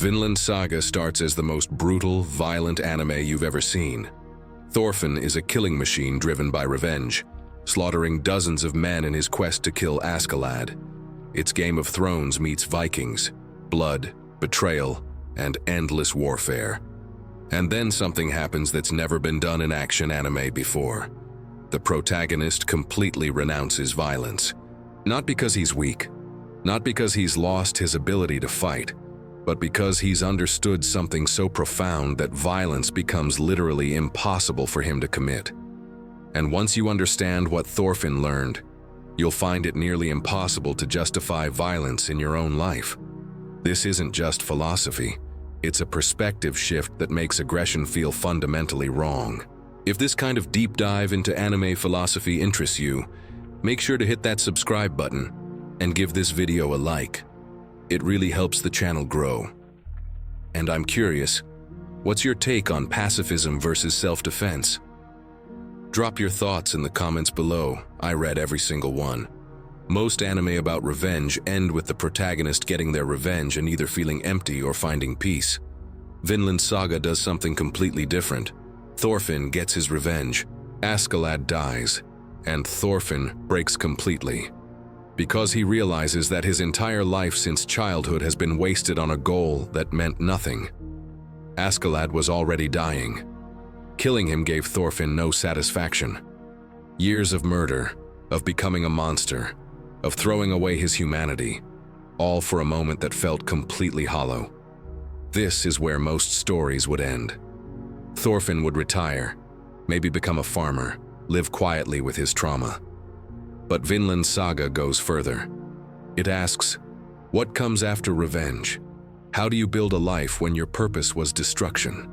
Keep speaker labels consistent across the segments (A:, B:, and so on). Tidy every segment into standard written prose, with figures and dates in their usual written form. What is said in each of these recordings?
A: Vinland Saga starts as the most brutal, violent anime you've ever seen. Thorfinn is a killing machine driven by revenge, slaughtering dozens of men in his quest to kill Askeladd. It's Game of Thrones meets Vikings, blood, betrayal, and endless warfare. And then something happens that's never been done in action anime before. The protagonist completely renounces violence. Not because he's weak, not because he's lost his ability to fight, but because he's understood something so profound that violence becomes literally impossible for him to commit. And once you understand what Thorfinn learned, you'll find it nearly impossible to justify violence in your own life. This isn't just philosophy, it's a perspective shift that makes aggression feel fundamentally wrong. If this kind of deep dive into anime philosophy interests you, make sure to hit that subscribe button and give this video a like. It really helps the channel grow. And I'm curious, what's your take on pacifism versus self-defense? Drop your thoughts in the comments below. I read every single one. Most anime about revenge end with the protagonist getting their revenge and either feeling empty or finding peace. Vinland Saga does something completely different. Thorfinn gets his revenge, Askeladd dies, and Thorfinn breaks completely. Because he realizes that his entire life since childhood has been wasted on a goal that meant nothing. Askeladd was already dying. Killing him gave Thorfinn no satisfaction. Years of murder, of becoming a monster, of throwing away his humanity, all for a moment that felt completely hollow. This is where most stories would end. Thorfinn would retire, maybe become a farmer, live quietly with his trauma. But Vinland Saga goes further. It asks, what comes after revenge? How do you build a life when your purpose was destruction?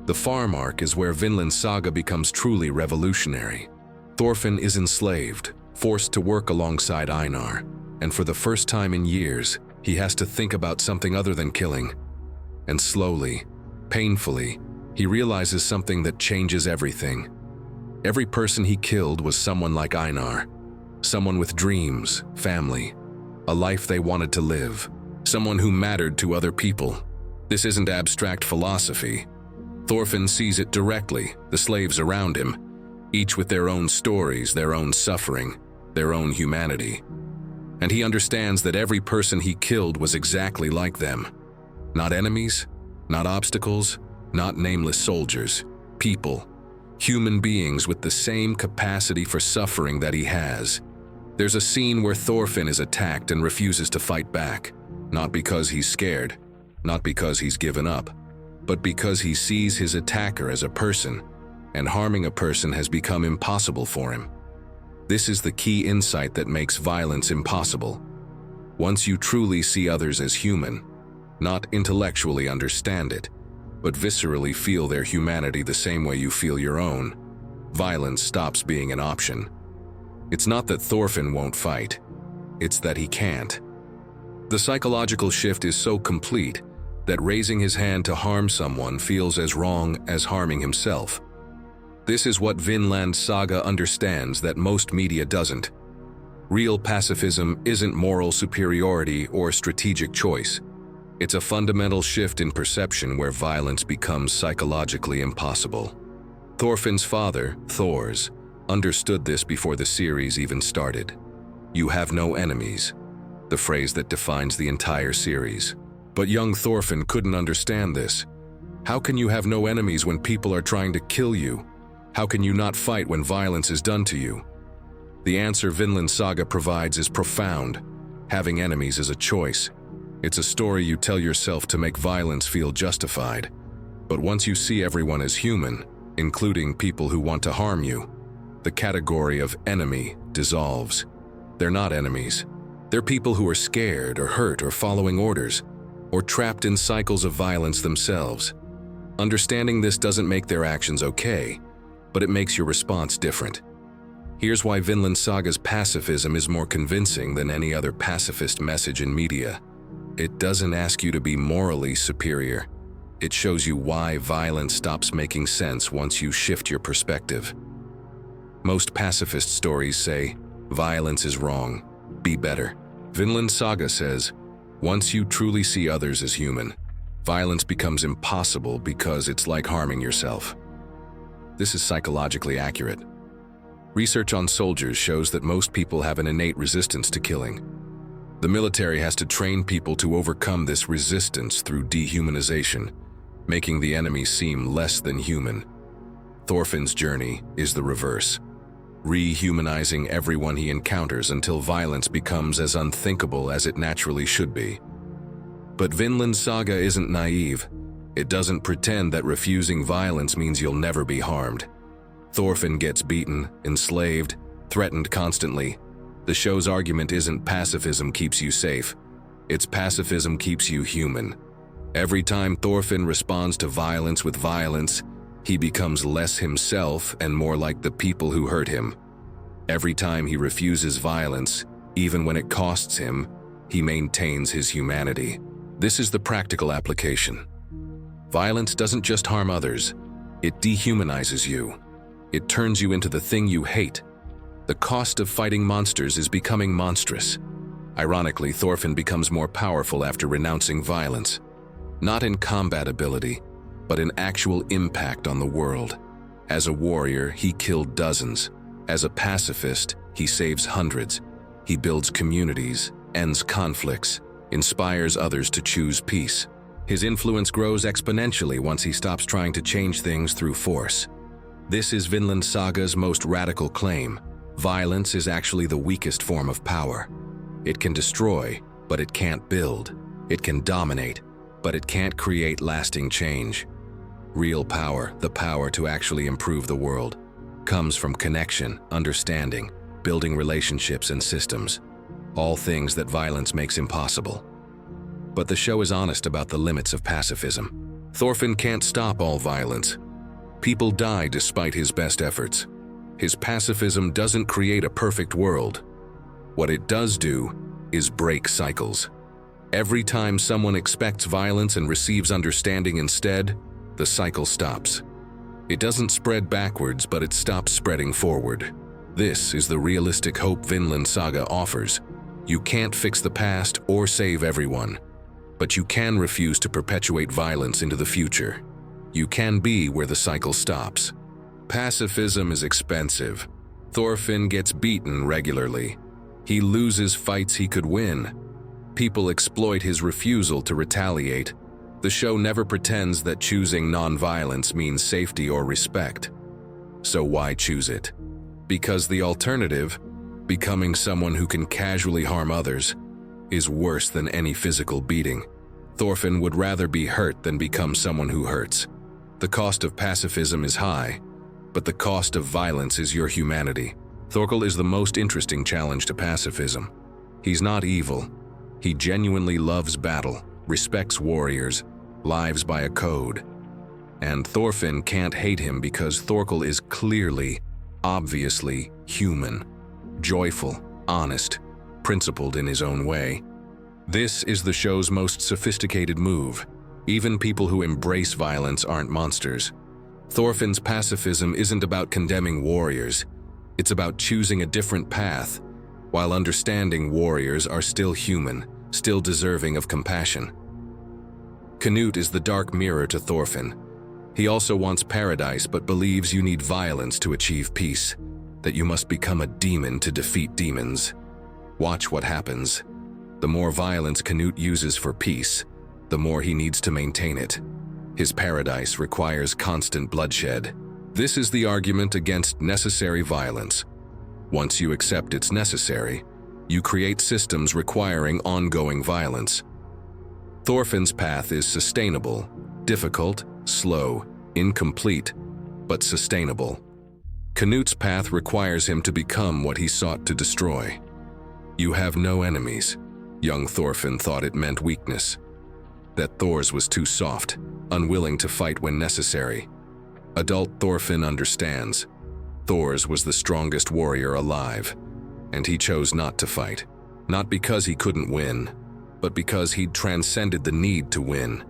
A: The farm arc is where Vinland Saga becomes truly revolutionary. Thorfinn is enslaved, forced to work alongside Einar, and for the first time in years, he has to think about something other than killing. And slowly, painfully, he realizes something that changes everything. Every person he killed was someone like Einar, someone with dreams, family, a life they wanted to live, someone who mattered to other people. This isn't abstract philosophy. Thorfinn sees it directly, the slaves around him, each with their own stories, their own suffering, their own humanity. And he understands that every person he killed was exactly like them. Not enemies, not obstacles, not nameless soldiers, people. Human beings with the same capacity for suffering that he has. There's a scene where Thorfinn is attacked and refuses to fight back, not because he's scared, not because he's given up, but because he sees his attacker as a person, and harming a person has become impossible for him. This is the key insight that makes violence impossible. Once you truly see others as human, not intellectually understand it, but viscerally feel their humanity the same way you feel your own, violence stops being an option. It's not that Thorfinn won't fight, it's that he can't. The psychological shift is so complete that raising his hand to harm someone feels as wrong as harming himself. This is what Vinland Saga understands that most media doesn't. Real pacifism isn't moral superiority or strategic choice. It's a fundamental shift in perception where violence becomes psychologically impossible. Thorfinn's father, Thors, understood this before the series even started. You have no enemies, the phrase that defines the entire series. But young Thorfinn couldn't understand this. How can you have no enemies when people are trying to kill you? How can you not fight when violence is done to you? The answer Vinland Saga provides is profound. Having enemies is a choice. It's a story you tell yourself to make violence feel justified. But once you see everyone as human, including people who want to harm you, the category of enemy dissolves. They're not enemies. They're people who are scared or hurt or following orders, or trapped in cycles of violence themselves. Understanding this doesn't make their actions okay, but it makes your response different. Here's why Vinland Saga's pacifism is more convincing than any other pacifist message in media. It doesn't ask you to be morally superior. It shows you why violence stops making sense once you shift your perspective. Most pacifist stories say, violence is wrong, be better. Vinland Saga says, once you truly see others as human, Violence becomes impossible because it's like harming yourself. This is psychologically accurate. Research on soldiers shows that most people have an innate resistance to killing. The military has to train people to overcome this resistance through dehumanization, making the enemy seem less than human. Thorfinn's journey is the reverse, rehumanizing everyone he encounters until violence becomes as unthinkable as it naturally should be. But Vinland Saga isn't naive. It doesn't pretend that refusing violence means you'll never be harmed. Thorfinn gets beaten, enslaved, threatened constantly. The show's argument isn't pacifism keeps you safe. It's pacifism keeps you human. Every time Thorfinn responds to violence with violence, he becomes less himself and more like the people who hurt him. Every time he refuses violence, even when it costs him, he maintains his humanity. This is the practical application. Violence doesn't just harm others, it dehumanizes you. It turns you into the thing you hate. The cost of fighting monsters is becoming monstrous. Ironically, Thorfinn becomes more powerful after renouncing violence. Not in combat ability, but in actual impact on the world. As a warrior, he killed dozens. As a pacifist, he saves hundreds. He builds communities, ends conflicts, inspires others to choose peace. His influence grows exponentially once he stops trying to change things through force. This is Vinland Saga's most radical claim. Violence is actually the weakest form of power. It can destroy, but it can't build. It can dominate, but it can't create lasting change. Real power, the power to actually improve the world, comes from connection, understanding, building relationships and systems, all things that violence makes impossible. But the show is honest about the limits of pacifism. Thorfinn can't stop all violence. People die despite his best efforts. His pacifism doesn't create a perfect world. What it does do is break cycles. Every time someone expects violence and receives understanding instead, the cycle stops. It doesn't spread backwards, but it stops spreading forward. This is the realistic hope Vinland Saga offers. You can't fix the past or save everyone, but you can refuse to perpetuate violence into the future. You can be where the cycle stops. Pacifism is expensive. Thorfinn gets beaten regularly. He loses fights he could win. People exploit his refusal to retaliate. The show never pretends that choosing non-violence means safety or respect. So why choose it? Because the alternative, becoming someone who can casually harm others, is worse than any physical beating. Thorfinn would rather be hurt than become someone who hurts. The cost of pacifism is high, but the cost of violence is your humanity. Thorkel is the most interesting challenge to pacifism. He's not evil. He genuinely loves battle, respects warriors, lives by a code. And Thorfinn can't hate him because Thorkel is clearly, obviously human, joyful, honest, principled in his own way. This is the show's most sophisticated move. Even people who embrace violence aren't monsters. Thorfinn's pacifism isn't about condemning warriors. It's about choosing a different path, while understanding warriors are still human, still deserving of compassion. Canute is the dark mirror to Thorfinn. He also wants paradise but believes you need violence to achieve peace, that you must become a demon to defeat demons. Watch what happens. The more violence Canute uses for peace, the more he needs to maintain it. His paradise requires constant bloodshed. This is the argument against necessary violence. Once you accept it's necessary, you create systems requiring ongoing violence. Thorfinn's path is sustainable, difficult, slow, incomplete, but sustainable. Canute's path requires him to become what he sought to destroy. You have no enemies. Young Thorfinn thought it meant weakness, that Thor's was too soft, unwilling to fight when necessary. Adult Thorfinn understands. Thor's was the strongest warrior alive, and he chose not to fight. Not because he couldn't win, but because he'd transcended the need to win.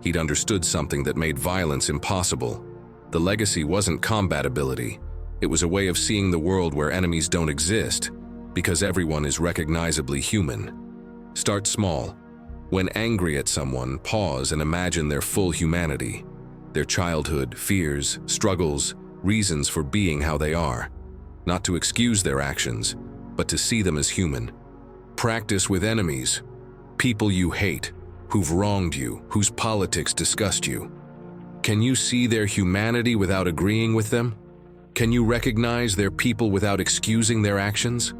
A: He'd understood something that made violence impossible. The legacy wasn't combat ability. It was a way of seeing the world where enemies don't exist, because everyone is recognizably human. Start small. When angry at someone, pause and imagine their full humanity, their childhood, fears, struggles, reasons for being how they are. Not to excuse their actions, but to see them as human. Practice with enemies, people you hate, who've wronged you, whose politics disgust you. Can you see their humanity without agreeing with them? Can you recognize their people without excusing their actions?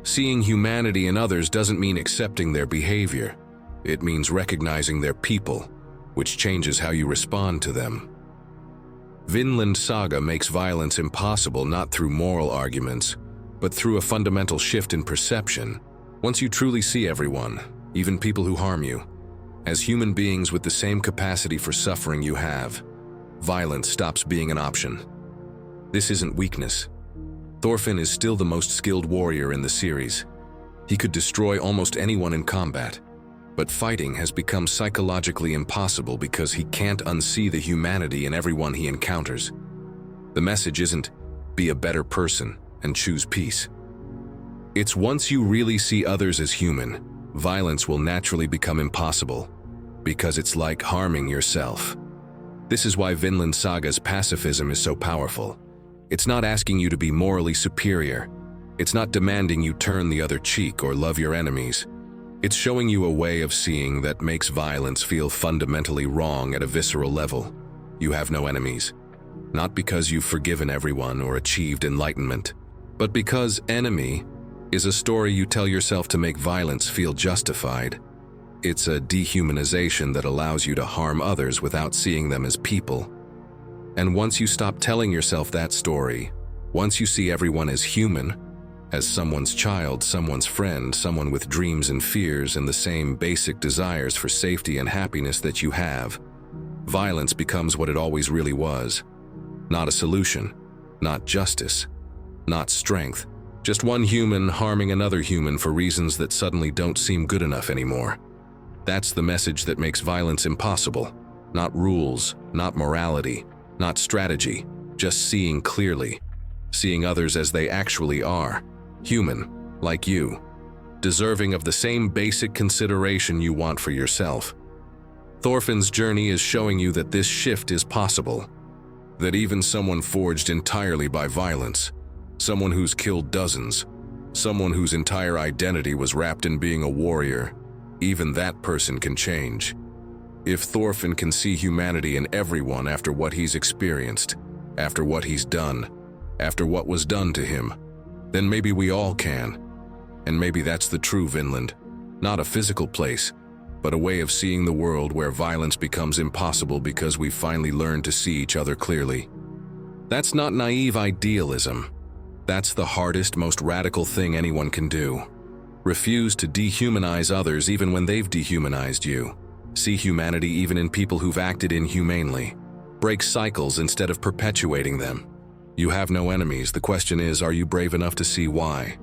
A: Seeing humanity in others doesn't mean accepting their behavior. It means recognizing their people, which changes how you respond to them. Vinland Saga makes violence impossible not through moral arguments, but through a fundamental shift in perception. Once you truly see everyone, even people who harm you, as human beings with the same capacity for suffering you have, violence stops being an option. This isn't weakness. Thorfinn is still the most skilled warrior in the series. He could destroy almost anyone in combat, but fighting has become psychologically impossible because he can't unsee the humanity in everyone he encounters. The message isn't, be a better person and choose peace. It's once you really see others as human, violence will naturally become impossible, because it's like harming yourself. This is why Vinland Saga's pacifism is so powerful. It's not asking you to be morally superior. It's not demanding you turn the other cheek or love your enemies. It's showing you a way of seeing that makes violence feel fundamentally wrong at a visceral level. You have no enemies. Not because you've forgiven everyone or achieved enlightenment, but because enemy is a story you tell yourself to make violence feel justified. It's a dehumanization that allows you to harm others without seeing them as people. And once you stop telling yourself that story, once you see everyone as human, as someone's child, someone's friend, someone with dreams and fears and the same basic desires for safety and happiness that you have, violence becomes what it always really was. Not a solution, not justice, not strength, just one human harming another human for reasons that suddenly don't seem good enough anymore. That's the message that makes violence impossible. Not rules, not morality, not strategy, just seeing clearly. Seeing others as they actually are. Human, like you. Deserving of the same basic consideration you want for yourself. Thorfinn's journey is showing you that this shift is possible. That even someone forged entirely by violence, someone who's killed dozens, someone whose entire identity was wrapped in being a warrior, even that person can change. If Thorfinn can see humanity in everyone after what he's experienced, after what he's done, after what was done to him, then maybe we all can. And maybe that's the true Vinland. Not a physical place, but a way of seeing the world where violence becomes impossible because we've finally learned to see each other clearly. That's not naive idealism. That's the hardest, most radical thing anyone can do. Refuse to dehumanize others even when they've dehumanized you. See humanity even in people who've acted inhumanely. Break cycles instead of perpetuating them. You have no enemies. The question is, are you brave enough to see why?